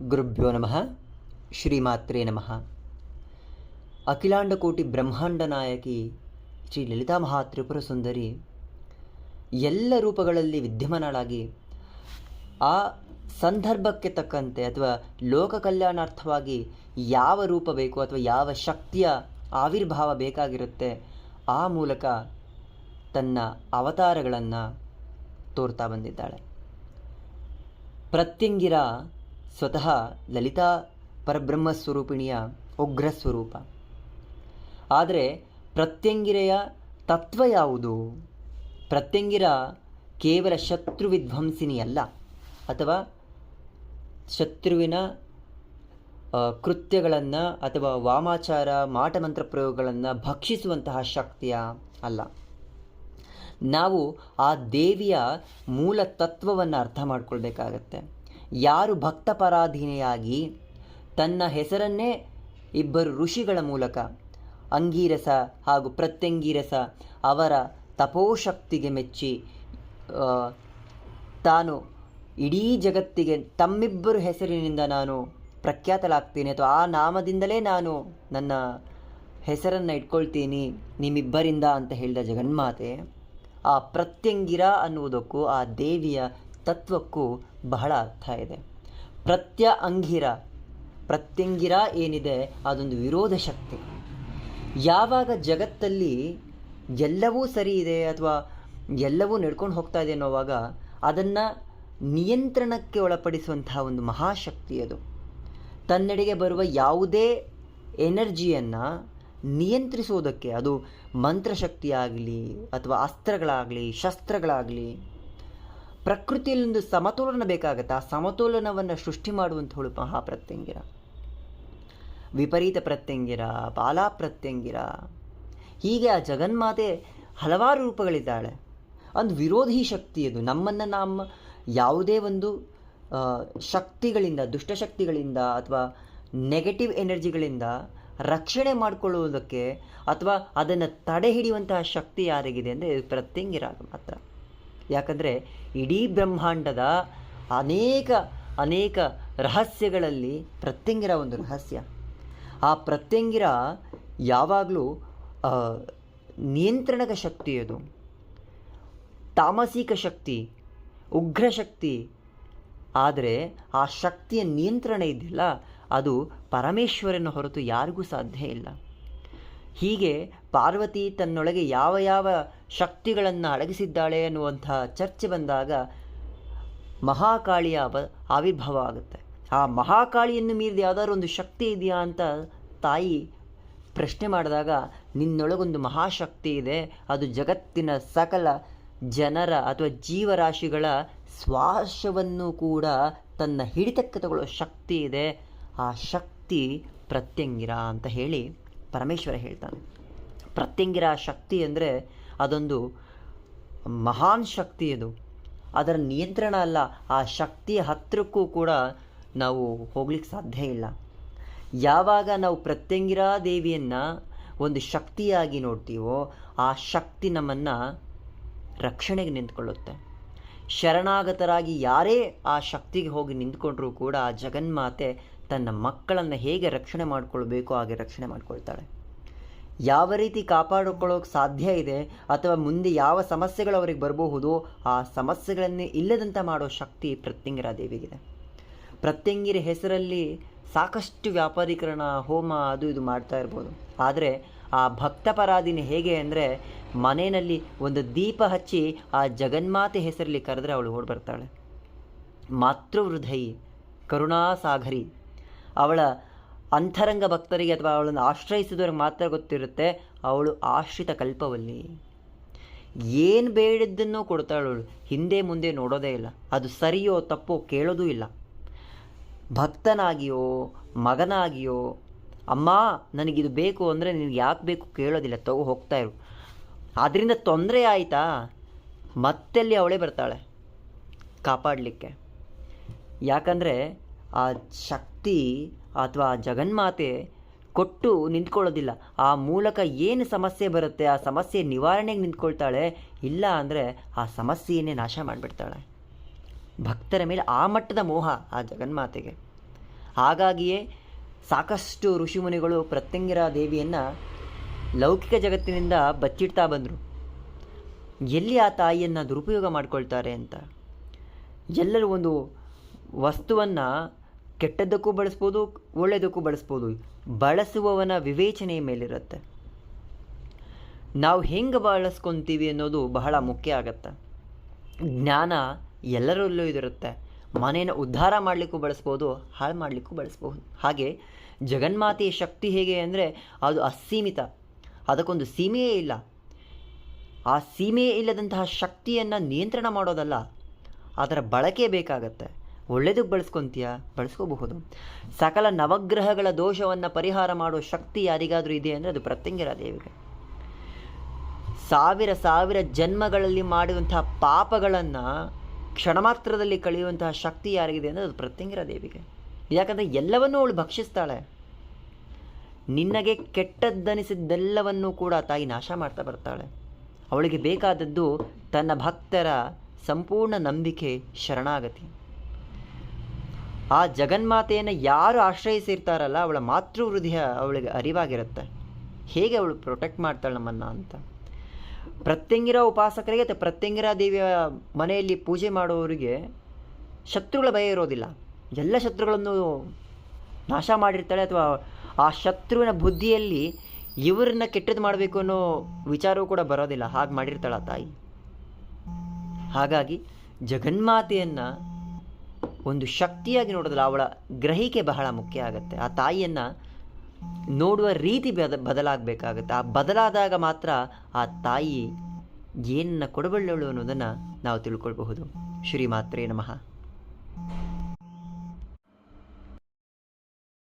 ಗುರುಭ್ಯೋ ನಮಃ. ಶ್ರೀಮಾತ್ರೇ ನಮಃ. ಅಖಿಲಾಂಡಕೋಟಿ ಬ್ರಹ್ಮಾಂಡ ನಾಯಕಿ ಶ್ರೀ ಲಲಿತಾ ಮಹಾತ್ರಿಪುರ ಸುಂದರಿ ಎಲ್ಲ ರೂಪಗಳಲ್ಲಿ ವಿದ್ಯಮಾನಳಾಗಿ ಆ ಸಂದರ್ಭಕ್ಕೆ ತಕ್ಕಂತೆ ಅಥವಾ ಲೋಕ ಕಲ್ಯಾಣಾರ್ಥವಾಗಿ ಯಾವ ರೂಪ ಬೇಕು ಅಥವಾ ಯಾವ ಶಕ್ತಿಯ ಆವಿರ್ಭಾವ ಬೇಕಾಗಿರುತ್ತೆ ಆ ಮೂಲಕ ತನ್ನ ಅವತಾರಗಳನ್ನು ತೋರ್ತಾ ಬಂದಿದ್ದಾಳೆ. ಪ್ರತ್ಯಂಗಿರ ಸ್ವತಃ ಲಲಿತಾ ಪರಬ್ರಹ್ಮ ಸ್ವರೂಪಿಣಿಯ ಉಗ್ರ ಸ್ವರೂಪ. ಆದರೆ ಪ್ರತ್ಯಂಗಿರೆಯ ತತ್ವ ಯಾವುದು? ಪ್ರತ್ಯಂಗಿರ ಕೇವಲ ಶತ್ರು ವಿಧ್ವಂಸಿನಿಯಲ್ಲ, ಅಥವಾ ಶತ್ರುವಿನ ಕೃತ್ಯಗಳನ್ನು ಅಥವಾ ವಾಮಾಚಾರ ಮಾಟಮಂತ್ರ ಪ್ರಯೋಗಗಳನ್ನು ಭಕ್ಷಿಸುವಂತಹ ಶಕ್ತಿಯ ಅಲ್ಲ. ನಾವು ಆ ದೇವಿಯ ಮೂಲ ತತ್ವವನ್ನು ಅರ್ಥ ಮಾಡಿಕೊಳ್ಬೇಕಾಗತ್ತೆ. ಯಾರು ಭಕ್ತಪರಾಧೀನೆಯಾಗಿ ತನ್ನ ಹೆಸರನ್ನೇ ಇಬ್ಬರು ಋಷಿಗಳ ಮೂಲಕ ಅಂಗೀರಸ ಹಾಗೂ ಪ್ರತ್ಯಂಗೀರಸ ಅವರ ತಪೋಶಕ್ತಿಗೆ ಮೆಚ್ಚಿ ತಾನು ಇಡೀ ಜಗತ್ತಿಗೆ ತಮ್ಮಿಬ್ಬರು ಹೆಸರಿನಿಂದ ನಾನು ಪ್ರಖ್ಯಾತಲಾಗ್ತೀನಿ ಅಥವಾ ಆ ನಾಮದಿಂದಲೇ ನಾನು ನನ್ನ ಹೆಸರನ್ನು ಇಟ್ಕೊಳ್ತೀನಿ ನಿಮ್ಮಿಬ್ಬರಿಂದ ಅಂತ ಹೇಳಿದ ಜಗನ್ಮಾತೆ, ಆ ಪ್ರತ್ಯಂಗಿರ ಅನ್ನುವುದಕ್ಕೂ ಆ ದೇವಿಯ ತತ್ವಕ್ಕೂ ಬಹಳ ಅರ್ಥ ಇದೆ. ಪ್ರತ್ಯಂಗಿರ ಏನಿದೆ ಅದೊಂದು ವಿರೋಧ ಶಕ್ತಿ. ಯಾವಾಗ ಜಗತ್ತಲ್ಲಿ ಎಲ್ಲವೂ ಸರಿ ಇದೆ ಅಥವಾ ಎಲ್ಲವೂ ನಡ್ಕೊಂಡು ಹೋಗ್ತಾ ಇದೆ ಅನ್ನೋವಾಗ ಅದನ್ನು ನಿಯಂತ್ರಣಕ್ಕೆ ಒಳಪಡಿಸುವಂತಹ ಒಂದು ಮಹಾಶಕ್ತಿ ಅದು. ತನ್ನೆಡೆಗೆ ಬರುವ ಯಾವುದೇ ಎನರ್ಜಿಯನ್ನು ನಿಯಂತ್ರಿಸುವುದಕ್ಕೆ, ಅದು ಮಂತ್ರಶಕ್ತಿಯಾಗಲಿ ಅಥವಾ ಅಸ್ತ್ರಗಳಾಗಲಿ ಶಸ್ತ್ರಗಳಾಗಲಿ, ಪ್ರಕೃತಿಯಲ್ಲೊಂದು ಸಮತೋಲನ ಬೇಕಾಗತ್ತೆ. ಆ ಸಮತೋಲನವನ್ನು ಸೃಷ್ಟಿ ಮಾಡುವಂಥವಳು ಮಹಾಪ್ರತ್ಯಂಗಿರ. ವಿಪರೀತ ಪ್ರತ್ಯಂಗಿರ, ಬಾಲಾ ಪ್ರತ್ಯಂಗಿರ, ಹೀಗೆ ಆ ಜಗನ್ಮಾತೆ ಹಲವಾರು ರೂಪಗಳಿದ್ದಾಳೆ. ಒಂದು ವಿರೋಧಿ ಶಕ್ತಿ ಅದು. ನಮ್ಮನ್ನು ನಮ್ಮ ಯಾವುದೇ ಒಂದು ಶಕ್ತಿಗಳಿಂದ, ದುಷ್ಟಶಕ್ತಿಗಳಿಂದ ಅಥವಾ ನೆಗೆಟಿವ್ ಎನರ್ಜಿಗಳಿಂದ ರಕ್ಷಣೆ ಮಾಡಿಕೊಳ್ಳುವುದಕ್ಕೆ ಅಥವಾ ಅದನ್ನು ತಡೆ ಹಿಡಿಯುವಂತಹ ಶಕ್ತಿ ಯಾರಿಗಿದೆ ಅಂದರೆ ಪ್ರತ್ಯಂಗಿರ ಮಾತ್ರ. ಯಾಕಂದರೆ ಇಡೀ ಬ್ರಹ್ಮಾಂಡದ ಅನೇಕ ರಹಸ್ಯಗಳಲ್ಲಿ ಪ್ರತ್ಯಂಗಿರ ಒಂದು ರಹಸ್ಯ. ಆ ಪ್ರತ್ಯಂಗಿರ ಯಾವಾಗಲೂ ನಿಯಂತ್ರಣಕ ಶಕ್ತಿ, ಅದು ತಾಮಸಿಕ ಶಕ್ತಿ, ಉಗ್ರ ಶಕ್ತಿ. ಆದರೆ ಆ ಶಕ್ತಿಯ ನಿಯಂತ್ರಣ ಇದೆಯಲ್ಲ, ಅದು ಪರಮೇಶ್ವರನ ಹೊರತು ಯಾರಿಗೂ ಸಾಧ್ಯ ಇಲ್ಲ. ಹೀಗೆ ಪಾರ್ವತಿ ತನ್ನೊಳಗೆ ಯಾವ ಯಾವ ಶಕ್ತಿಗಳನ್ನು ಅಡಗಿಸಿದ್ದಾಳೆ ಅನ್ನುವಂಥ ಚರ್ಚೆ ಬಂದಾಗ ಮಹಾಕಾಳಿಯ ಆವಿರ್ಭಾವ ಆಗುತ್ತೆ. ಆ ಮಹಾಕಾಳಿಯನ್ನು ಮೀರಿದ ಯಾವುದಾದ್ರು ಒಂದು ಶಕ್ತಿ ಇದೆಯಾ ಅಂತ ತಾಯಿ ಪ್ರಶ್ನೆ ಮಾಡಿದಾಗ, ನಿನ್ನೊಳಗೊಂದು ಮಹಾಶಕ್ತಿ ಇದೆ, ಅದು ಜಗತ್ತಿನ ಸಕಲ ಜನರ ಅಥವಾ ಜೀವರಾಶಿಗಳ ಶ್ವಾಸವನ್ನು ಕೂಡ ತನ್ನ ಹಿಡಿತಕ್ಕೆ ತಗೊಳ್ಳೋ ಶಕ್ತಿ ಇದೆ, ಆ ಶಕ್ತಿ ಪ್ರತ್ಯಂಗಿರ ಅಂತ ಹೇಳಿ ಪರಮೇಶ್ವರ ಹೇಳ್ತಾನೆ. ಪ್ರತ್ಯಂಗಿರ ಶಕ್ತಿ ಅಂದರೆ ಅದೊಂದು ಮಹಾನ್ ಶಕ್ತಿ. ಅದು ಅದರ ನಿಯಂತ್ರಣ ಅಲ್ಲ, ಆ ಶಕ್ತಿಯ ಹತ್ತಿರಕ್ಕೂ ಕೂಡ ನಾವು ಹೋಗ್ಲಿಕ್ಕೆ ಸಾಧ್ಯ ಇಲ್ಲ. ಯಾವಾಗ ನಾವು ಪ್ರತ್ಯಂಗಿರ ದೇವಿಯನ್ನು ಒಂದು ಶಕ್ತಿಯಾಗಿ ನೋಡ್ತೀವೋ ಆ ಶಕ್ತಿ ನಮ್ಮನ್ನು ರಕ್ಷಣೆಗೆ ನಿಂತ್ಕೊಳ್ಳುತ್ತೆ. ಶರಣಾಗತರಾಗಿ ಯಾರೇ ಆ ಶಕ್ತಿಗೆ ಹೋಗಿ ನಿಂತ್ಕೊಂಡ್ರೂ ಕೂಡ ಆ ಜಗನ್ಮಾತೆ ತನ್ನ ಮಕ್ಕಳನ್ನು ಹೇಗೆ ರಕ್ಷಣೆ ಮಾಡಿಕೊಳ್ಬೇಕು ಹಾಗೆ ರಕ್ಷಣೆ ಮಾಡಿಕೊಳ್ತಾಳೆ. ಯಾವ ರೀತಿ ಕಾಪಾಡಿಕೊಳ್ಳೋಕೆ ಸಾಧ್ಯ ಇದೆ ಅಥವಾ ಮುಂದೆ ಯಾವ ಸಮಸ್ಯೆಗಳು ಅವರಿಗೆ ಬರಬಹುದು ಆ ಸಮಸ್ಯೆಗಳನ್ನೇ ಇಲ್ಲದಂತೆ ಮಾಡೋ ಶಕ್ತಿ ಪ್ರತ್ಯಂಗಿರ ದೇವಿಗಿದೆ. ಪ್ರತ್ಯಂಗಿರ ಹೆಸರಲ್ಲಿ ಸಾಕಷ್ಟು ವ್ಯಾಪಾರೀಕರಣ, ಹೋಮ ಅದು ಇದು ಮಾಡ್ತಾ ಇರ್ಬೋದು. ಆದರೆ ಆ ಭಕ್ತಪರಾಧಿನಿ ಹೇಗೆ ಅಂದರೆ, ಮನೆಯಲ್ಲಿ ಒಂದು ದೀಪ ಹಚ್ಚಿ ಆ ಜಗನ್ಮಾತೆ ಹೆಸರಲ್ಲಿ ಕರೆದ್ರೆ ಅವಳು ಓಡಿ ಬರ್ತಾಳೆ. ಮಾತೃಹೃದಯಿ ಕರುಣಾಸಾಗರಿ. ಅವಳ ಅಂತರಂಗ ಭಕ್ತರಿಗೆ ಅಥವಾ ಅವಳನ್ನು ಆಶ್ರಯಿಸಿದವ್ರಿಗೆ ಮಾತ್ರ ಗೊತ್ತಿರುತ್ತೆ ಅವಳು ಆಶ್ರಿತ ಕಲ್ಪವಲ್ಲಿ. ಏನು ಬೇಡಿದ್ದನ್ನು ಕೊಡ್ತಾಳವಳು, ಹಿಂದೆ ಮುಂದೆ ನೋಡೋದೇ ಇಲ್ಲ. ಅದು ಸರಿಯೋ ತಪ್ಪೋ ಕೇಳೋದೂ ಇಲ್ಲ. ಭಕ್ತನಾಗಿಯೋ ಮಗನಾಗಿಯೋ, ಅಮ್ಮ ನನಗಿದು ಬೇಕು ಅಂದರೆ ನಿನಗೆ ಯಾಕೆ ಬೇಕು ಕೇಳೋದಿಲ್ಲ, ತಗೋ ಹೋಗ್ತಾ ಇರು. ಅದರಿಂದ ತೊಂದರೆ ಆಯಿತಾ ಮತ್ತೆಲ್ಲಿ ಅವಳೇ ಬರ್ತಾಳೆ ಕಾಪಾಡಲಿಕ್ಕೆ. ಯಾಕಂದರೆ ಆ ಶಕ್ತಿ ಅಥವಾ ಆ ಜಗನ್ಮಾತೆ ಕೊಟ್ಟು ನಿಂತ್ಕೊಳ್ಳೋದಿಲ್ಲ. ಆ ಮೂಲಕ ಏನು ಸಮಸ್ಯೆ ಬರುತ್ತೆ ಆ ಸಮಸ್ಯೆ ನಿವಾರಣೆಗೆ ನಿಂತ್ಕೊಳ್ತಾಳೆ. ಇಲ್ಲ ಅಂದರೆ ಆ ಸಮಸ್ಯೆಯನ್ನೇ ನಾಶ ಮಾಡಿಬಿಡ್ತಾಳೆ. ಭಕ್ತರ ಮೇಲೆ ಆ ಮಟ್ಟದ ಮೋಹ ಆ ಜಗನ್ಮಾತೆಗೆ. ಹಾಗಾಗಿಯೇ ಸಾಕಷ್ಟು ಋಷಿಮುನಿಗಳು ಪ್ರತ್ಯಂಗಿರಾ ದೇವಿಯನ್ನು ಲೌಕಿಕ ಜಗತ್ತಿನಿಂದ ಬಚ್ಚಿಡ್ತಾ ಬಂದರು. ಎಲ್ಲಿ ಆ ತಾಯಿಯನ್ನು ದುರುಪಯೋಗ ಮಾಡ್ಕೊಳ್ತಾರೆ ಅಂತ. ಎಲ್ಲರೂ ಒಂದು ವಸ್ತುವನ್ನು ಕೆಟ್ಟದ್ದಕ್ಕೂ ಬಳಸ್ಬೋದು, ಒಳ್ಳೆಯದಕ್ಕೂ ಬಳಸ್ಬೋದು. ಬಳಸುವವನ ವಿವೇಚನೆಯ ಮೇಲಿರುತ್ತೆ. ನಾವು ಹೆಂಗೆ ಬಳಸ್ಕೊತೀವಿ ಅನ್ನೋದು ಬಹಳ ಮುಖ್ಯ ಆಗತ್ತೆ. ಜ್ಞಾನ ಎಲ್ಲರಲ್ಲೂ ಇದಿರುತ್ತೆ. ಮನೆಯನ್ನು ಉದ್ಧಾರ ಮಾಡಲಿಕ್ಕೂ ಬಳಸ್ಬೋದು, ಹಾಳು ಮಾಡಲಿಕ್ಕೂ ಬಳಸ್ಬೋದು. ಹಾಗೆ ಜಗನ್ಮಾತೆಯ ಶಕ್ತಿ ಹೇಗೆ ಅಂದರೆ ಅದು ಅಸೀಮಿತ, ಅದಕ್ಕೊಂದು ಸೀಮೆಯೇ ಇಲ್ಲ. ಆ ಸೀಮೆಯೇ ಇಲ್ಲದಂತಹ ಶಕ್ತಿಯನ್ನು ನಿಯಂತ್ರಣ ಮಾಡೋದಲ್ಲ, ಅದರ ಬಳಕೆ ಬೇಕಾಗತ್ತೆ. ಒಳ್ಳೆಯದಕ್ಕೆ ಬಳಸ್ಕೊತೀಯ, ಬಳಸ್ಕೋಬಹುದು. ಸಕಲ ನವಗ್ರಹಗಳ ದೋಷವನ್ನು ಪರಿಹಾರ ಮಾಡೋ ಶಕ್ತಿ ಯಾರಿಗಾದರೂ ಇದೆ ಅಂದರೆ ಅದು ಪ್ರತ್ಯಂಗಿರಾ ದೇವಿಗೆ. ಸಾವಿರ ಜನ್ಮಗಳಲ್ಲಿ ಮಾಡಿರುವಂತಹ ಪಾಪಗಳನ್ನು ಕ್ಷಣ ಮಾತ್ರದಲ್ಲಿ ಕಳೆಯುವಂತಹ ಶಕ್ತಿ ಯಾರಿಗಿದೆ ಅಂದರೆ ಅದು ಪ್ರತ್ಯಂಗಿರಾ ದೇವಿಗೆ. ಯಾಕಂದರೆ ಎಲ್ಲವನ್ನೂ ಅವಳು ಭಕ್ಷಿಸ್ತಾಳೆ. ನಿನಗೆ ಕೆಟ್ಟದ್ದನಿಸಿದ್ದೆಲ್ಲವನ್ನೂ ಕೂಡ ತಾಯಿ ನಾಶ ಮಾಡ್ತಾ ಬರ್ತಾಳೆ. ಅವಳಿಗೆ ಬೇಕಾದದ್ದು ತನ್ನ ಭಕ್ತರ ಸಂಪೂರ್ಣ ನಂಬಿಕೆ, ಶರಣಾಗತಿ. ಆ ಜಗನ್ಮಾತೆಯನ್ನು ಯಾರು ಆಶ್ರಯಿಸಿರ್ತಾರಲ್ಲ, ಅವಳ ಮಾತೃಹೃದಯ ಅವಳಿಗೆ ಅರಿವಾಗಿರುತ್ತೆ. ಹೇಗೆ ಅವಳು ಪ್ರೊಟೆಕ್ಟ್ ಮಾಡ್ತಾಳೆ ನಮ್ಮನ್ನು ಅಂತ. ಪ್ರತ್ಯಂಗಿರಾ ಉಪಾಸಕರಿಗೆ ಅಥವಾ ಪ್ರತ್ಯಂಗಿರಾ ದೇವಿಯ ಮನೆಯಲ್ಲಿ ಪೂಜೆ ಮಾಡುವವರಿಗೆ ಶತ್ರುಗಳ ಭಯ ಇರೋದಿಲ್ಲ. ಎಲ್ಲ ಶತ್ರುಗಳನ್ನು ನಾಶ ಮಾಡಿರ್ತಾಳೆ. ಅಥವಾ ಆ ಶತ್ರುವಿನ ಬುದ್ಧಿಯಲ್ಲಿ ಇವರನ್ನ ಕೆಟ್ಟದ್ದು ಮಾಡಬೇಕು ಅನ್ನೋ ವಿಚಾರವೂ ಕೂಡ ಬರೋದಿಲ್ಲ. ಹಾಗೆ ಮಾಡಿರ್ತಾಳೆ ಆ ತಾಯಿ. ಹಾಗಾಗಿ ಜಗನ್ಮಾತೆಯನ್ನು ಒಂದು ಶಕ್ತಿಯಾಗಿ ನೋಡೋದಿಲ್ಲ, ಅವಳ ಗ್ರಹಿಕೆ ಬಹಳ ಮುಖ್ಯ ಆಗುತ್ತೆ. ಆ ತಾಯಿಯನ್ನು ನೋಡುವ ರೀತಿ ಬದಲಾಗಬೇಕಾಗತ್ತೆ. ಆ ಬದಲಾದಾಗ ಮಾತ್ರ ಆ ತಾಯಿ ಏನನ್ನ ಕೊಡಬಲ್ಲಳು ಅನ್ನೋದನ್ನು ನಾವು ತಿಳ್ಕೊಳ್ಬಹುದು. ಶ್ರೀಮಾತ್ರೇ ನಮಃ.